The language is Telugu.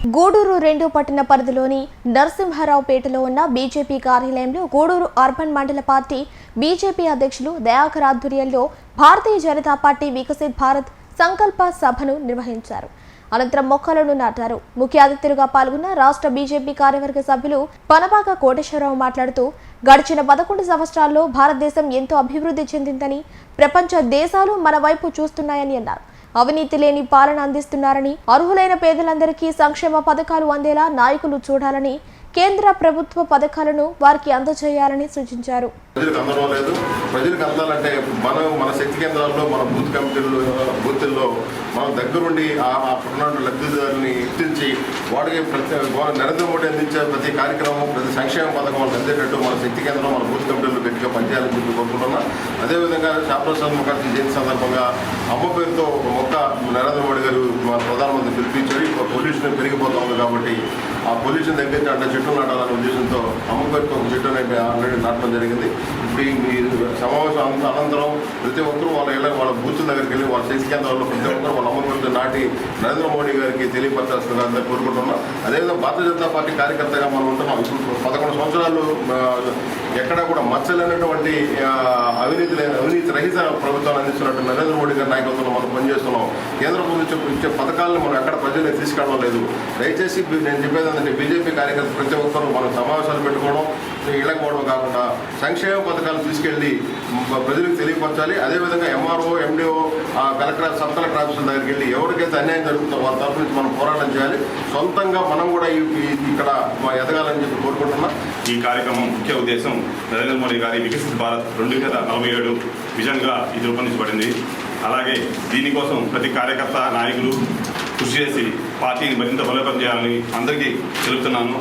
గూడూరు 2 పట్టణ పరిధిలోని నరసింహారావుపేటలో ఉన్న బీజేపీ కార్యాలయంలో గూడూరు అర్బన్ మండల పార్టీ బీజేపీ అధ్యక్షులు దయాకర్ ఆధ్వర్యంలో భారతీయ జనతా పార్టీ వికసిత్ భారత్ సంకల్ప సభను నిర్వహించారు. అనంతరం మొక్కలను నాటారు. ముఖ్య అతిథులుగా పాల్గొన్న రాష్ట్ర బీజేపీ కార్యవర్గ సభ్యులు పనపాక కోటేశ్వరరావు మాట్లాడుతూ గడిచిన 11 సంవత్సరాల్లో భారతదేశం ఎంతో అభివృద్ధి చెందిందని, ప్రపంచ దేశాలు మన వైపు చూస్తున్నాయని అన్నారు. అవినీతి లేని పాలన అందిస్తున్నారని, అర్హులైన పేదలందరికీ సంక్షేమ పథకాలు అందేలా నాయకులు చూడాలని, కేంద్ర ప్రభుత్వ పథకాలను వారికి అందజేయాలని సూచించారు. ప్రజలకు అందాలంటే మన శక్తి కేంద్రాల్లో, మన బూత్ కమిటీల్లో, బూతుల్లో మనం దగ్గరుండి అప్పుడున్న లబ్ధిదారుని గుర్తించి వాడికి నరేంద్ర మోడీ అందించే ప్రతి కార్యక్రమం, ప్రతి సంక్షేమ పథకం వాళ్ళకి అందేటట్టు మన శక్తి కేంద్రం, మన బూత్ కమిటీల్లో గట్టిగా పనిచేయాలని చెప్పి కోరుకుంటున్నా. అదేవిధంగా శ్యామప్రసాద్ ముఖర్జీ జయంతి సందర్భంగా అమ్మ పేరుతో ఒక మొక్క నరేంద్ర మోడీ గారు మన ప్రధానమంత్రి పిలిపించారు. ఇప్పుడు పొల్యూషన్ పెరిగిపోతా ఉంది కాబట్టి ఆ పొల్యూషన్ దగ్గర అంటే చెట్లు నాటాలనే ఉద్దేశంతో అమ్మ పేరుతో ఒక చెట్టు ఆల్రెడీ నాటడం జరిగింది. ఇప్పుడు ఈ సమావేశం అనంతరం ప్రతి ఒక్కరూ వాళ్ళ బూతుల దగ్గరికి వెళ్ళి వాళ్ళ శక్తి కేంద్రాల్లో ప్రతి ఒక్కరు వాళ్ళ అమ్మ పేరుతో నాటి నరేంద్ర మోడీ గారికి తెలియపరచాల్సిందిగా కోరుకుంటున్నాం. అదేవిధంగా భారతీయ జనతా పార్టీ కార్యకర్తగా మనం ఉంటున్నాం. ఇప్పుడు 11 సంవత్సరాలు ఎక్కడా కూడా మచ్చలేనటువంటి అవినీతి రహిత ప్రభుత్వాన్ని అందిస్తున్నట్టు నరేంద్ర మోడీ గారి నాయకత్వంలో మనం పనిచేస్తున్నాం. కేంద్ర ప్రభుత్వం ఇచ్చే పథకాలను మనం ఎక్కడ ప్రజలకు తీసుకెళ్ళడం లేదు. దయచేసి నేను చెప్పేది ఏంటంటే బీజేపీ కార్యకర్తలు ప్రతి ఒక్కరు మనం సమావేశాలు పెట్టుకోవడం, ఇళ్ళకి పోవడం కాకుండా సంక్షేమ పథకాలు తీసుకెళ్లి ప్రజలకు తెలియపరచాలి. అదేవిధంగా MRO, MDO, collector, sub collector ఆఫీసుల దగ్గరికి వెళ్ళి ఎవరికైతే అన్యాయం జరుగుతుందో వాళ్ళ తరఫు నుంచి మనం పోరాటం చేయాలి. సొంతంగా మనం కూడా ఇక్కడ ఎదగాలని చెప్పి కోరుకుంటున్నాం. ఈ కార్యక్రమం ముఖ్య ఉద్దేశం నరేంద్ర మోడీ గారి వికసిత్ భారత్ 2047 విజన్గా ఇది రూపొందించబడింది. అలాగే దీనికోసం ప్రతి కార్యకర్త, నాయకులు కృషి చేసి పార్టీని మరింత బలోపేతం చేయాలని అందరికీ తెలుపుతున్నాను.